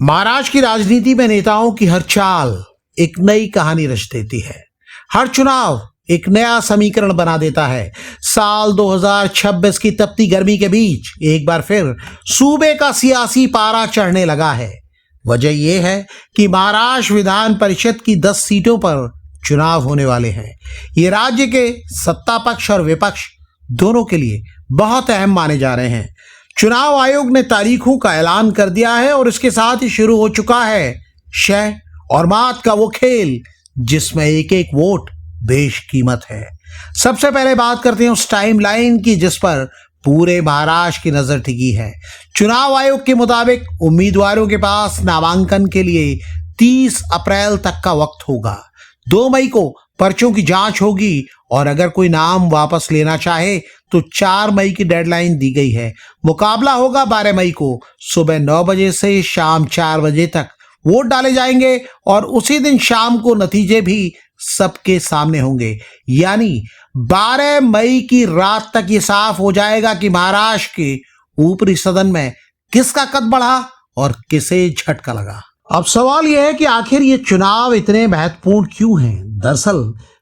महाराष्ट्र की राजनीति में नेताओं की हर चाल एक नई कहानी रच देती है। हर चुनाव एक नया समीकरण बना देता है। साल 2026 की तपती गर्मी के बीच एक बार फिर सूबे का सियासी पारा चढ़ने लगा है। वजह यह है कि महाराष्ट्र विधान परिषद की 10 सीटों पर चुनाव होने वाले हैं। ये राज्य के सत्ता पक्ष और विपक्ष दोनों के लिए बहुत अहम माने जा रहे हैं। चुनाव आयोग ने तारीखों का ऐलान कर दिया है और इसके साथ ही शुरू हो चुका है शह और मात का वो खेल जिसमें एक एक वोट बेशकीमत है। सबसे पहले बात करते हैं उस टाइमलाइन की जिस पर पूरे महाराष्ट्र की नजर टिकी है। चुनाव आयोग के मुताबिक उम्मीदवारों के पास नामांकन के लिए 30 अप्रैल तक का वक्त होगा। 2 मई को पर्चों की जांच होगी और अगर कोई नाम वापस लेना चाहे तो 4 मई की डेडलाइन दी गई है। मुकाबला होगा 12 मई को सुबह 9 बजे से शाम 4 बजे तक वोट डाले जाएंगे और उसी दिन शाम को नतीजे भी सबके सामने होंगे। यानी 12 मई की रात तक ये साफ हो जाएगा कि महाराष्ट्र के ऊपरी सदन में किसका कद बढ़ा और किसे झटका लगा। अब सवाल यह है कि आखिर ये चुनाव इतने महत्वपूर्ण क्यों हैं? दरअसल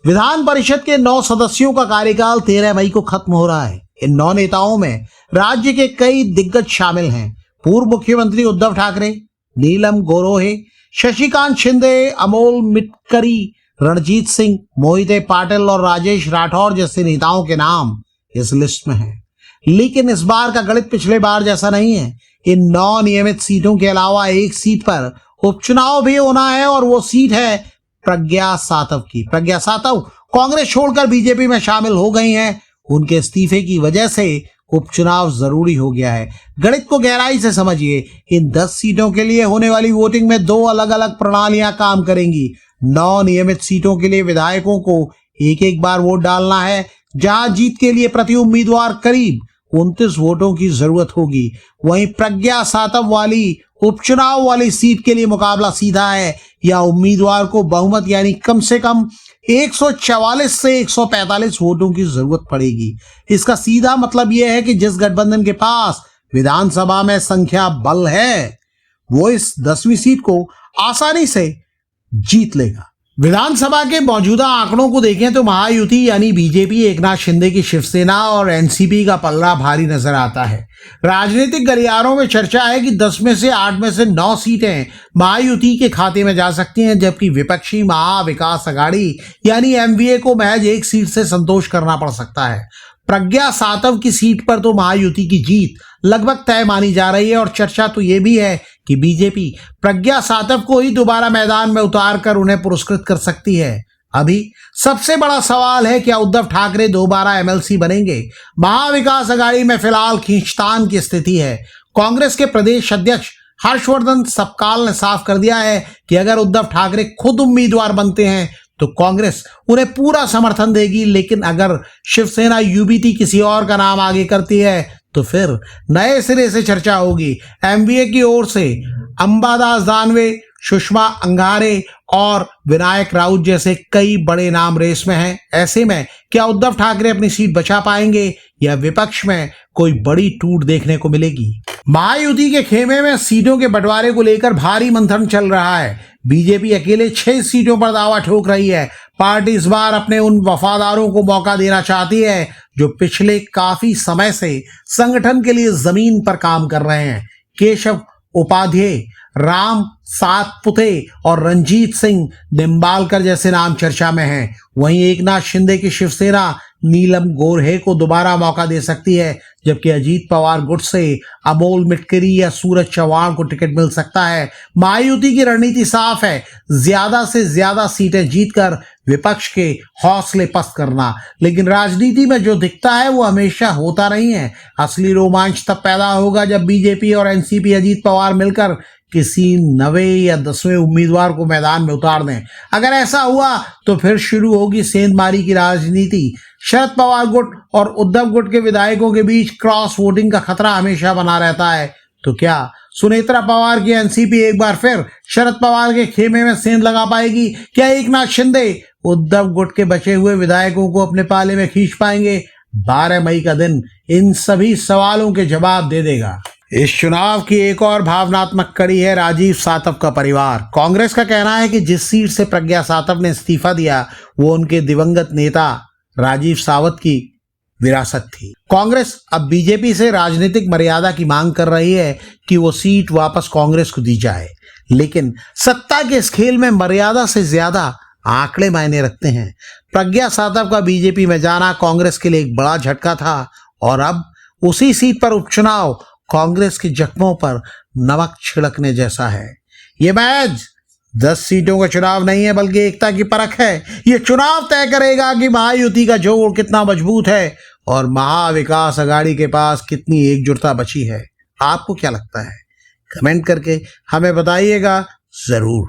विधान परिषद के 9 सदस्यों का कार्यकाल 13 मई को खत्म हो रहा है। इन 9 नेताओं में राज्य के कई दिग्गज शामिल हैं। पूर्व मुख्यमंत्री उद्धव ठाकरे, नीलम गोरोहे, शशिकांत शिंदे, अमोल मिटकरी, रणजीत सिंह, मोहिते पाटिल और राजेश राठौर जैसे नेताओं के नाम इस लिस्ट में हैं। लेकिन इस बार का गणित पिछले बार जैसा नहीं है। इन 9 नियमित सीटों के अलावा एक सीट पर उपचुनाव भी होना है और वो सीट है प्रज्ञा सातव की। प्रज्ञा सातव कांग्रेस छोड़कर बीजेपी में शामिल हो गई हैं। उनके इस्तीफे की वजह से उपचुनाव जरूरी हो गया है। गणित को गहराई से समझिए। इन 10 सीटों के लिए होने वाली वोटिंग में 2 अलग अलग प्रणालियां काम करेंगी। 9 नियमित सीटों के लिए विधायकों को एक बार वोट डालना है, जहां जीत के लिए प्रति उम्मीदवार करीब 29 वोटों की जरूरत होगी। वहीं प्रज्ञा सातव वाली उपचुनाव वाली सीट के लिए मुकाबला सीधा है या उम्मीदवार को बहुमत यानी कम से कम 144 से 145 वोटों की जरूरत पड़ेगी। इसका सीधा मतलब यह है कि जिस गठबंधन के पास विधानसभा में संख्या बल है वो इस 10वीं सीट को आसानी से जीत लेगा। विधानसभा के मौजूदा आंकड़ों को देखें तो महायुति यानी बीजेपी, एकनाथ शिंदे की शिवसेना और एनसीपी का पल्ला भारी नजर आता है। राजनीतिक गलियारों में चर्चा है कि 10 में से 8 में से 9 सीटें महायुति के खाते में जा सकती हैं, जबकि विपक्षी महाविकास अघाड़ी यानी एमवीए को महज 1 सीट से संतोष करना पड़ सकता है। प्रज्ञा सातव की सीट पर तो महायुति की जीत लगभग तय मानी जा रही है और चर्चा तो ये भी है कि बीजेपी प्रज्ञा सातव को ही दोबारा मैदान में उतार कर उन्हें पुरस्कृत कर सकती है। अभी सबसे बड़ा सवाल है क्या उद्धव ठाकरे दोबारा एमएलसी बनेंगे? महाविकास अघाड़ी में फिलहाल खींचतान की स्थिति है। कांग्रेस के प्रदेश अध्यक्ष हर्षवर्धन सपकाल ने साफ कर दिया है कि अगर उद्धव ठाकरे खुद उम्मीदवार बनते हैं तो कांग्रेस उन्हें पूरा समर्थन देगी, लेकिन अगर शिवसेना यूबीटी किसी और का नाम आगे करती है तो फिर नए सिरे से चर्चा होगी। एमवीए की ओर से अंबादास दानवे, सुषमा अंगारे और विनायक राउत जैसे कई बड़े नाम रेस में हैं। ऐसे में क्या उद्धव ठाकरे अपनी सीट बचा पाएंगे या विपक्ष में कोई बड़ी टूट देखने को मिलेगी? महायुति के खेमे में सीटों के बंटवारे को लेकर भारी मंथन चल रहा है। बीजेपी अकेले 6 सीटों पर दावा ठोक रही है। पार्टी इस बार अपने उन वफादारों को मौका देना चाहती है जो पिछले काफी समय से संगठन के लिए जमीन पर काम कर रहे हैं। केशव उपाध्याय, राम सातपुते और रंजीत सिंह निम्बालकर जैसे नाम चर्चा में हैं। वहीं एकनाथ शिंदे की शिवसेना नीलम गोरहे को दोबारा मौका दे सकती है, जबकि अजीत पवार गुट से अमोल मिटकरी या सूरज चौहान को टिकट मिल सकता है। महायुति की रणनीति साफ है, ज्यादा से ज्यादा सीटें जीतकर विपक्ष के हौसले पस्त करना। लेकिन राजनीति में जो दिखता है वो हमेशा होता नहीं है। असली रोमांच तब पैदा होगा जब बीजेपी और एनसीपी अजीत पवार मिलकर किसी 9वें या 10वें उम्मीदवार को मैदान में उतार दें। अगर ऐसा हुआ तो फिर शुरू होगी सेंधमारी की राजनीति। शरद पवार गुट और उद्धव गुट के विधायकों के बीच क्रॉस वोटिंग का खतरा हमेशा बना रहता है। तो क्या सुनेत्रा पवार की एनसीपी एक बार फिर शरद पवार के खेमे में सेंध लगा पाएगी? क्या एकनाथ शिंदे उद्धव गुट के बचे हुए विधायकों को अपने पाले में खींच पाएंगे? 12 मई का दिन इन सभी सवालों के जवाब दे देगा। इस चुनाव की एक और भावनात्मक कड़ी है राजीव सातव का परिवार। कांग्रेस का कहना है कि जिस सीट से प्रज्ञा सातव ने इस्तीफा दिया वो उनके दिवंगत नेता राजीव सावत की विरासत थी। कांग्रेस अब बीजेपी से राजनीतिक मर्यादा की मांग कर रही है कि वो सीट वापस कांग्रेस को दी जाए, लेकिन सत्ता के इस खेल में मर्यादा से ज्यादा आंकड़े मायने रखते हैं। प्रज्ञा सातव का बीजेपी में जाना कांग्रेस के लिए एक बड़ा झटका था और अब उसी सीट पर उपचुनाव कांग्रेस के जख्मों पर नमक छिड़कने जैसा है। ये मैच 10 सीटों का चुनाव नहीं है बल्कि एकता की परख है। ये चुनाव तय करेगा कि महायुति का जोड़ कितना मजबूत है और महाविकास अघाड़ी के पास कितनी एकजुटता बची है। आपको क्या लगता है? कमेंट करके हमें बताइएगा जरूर।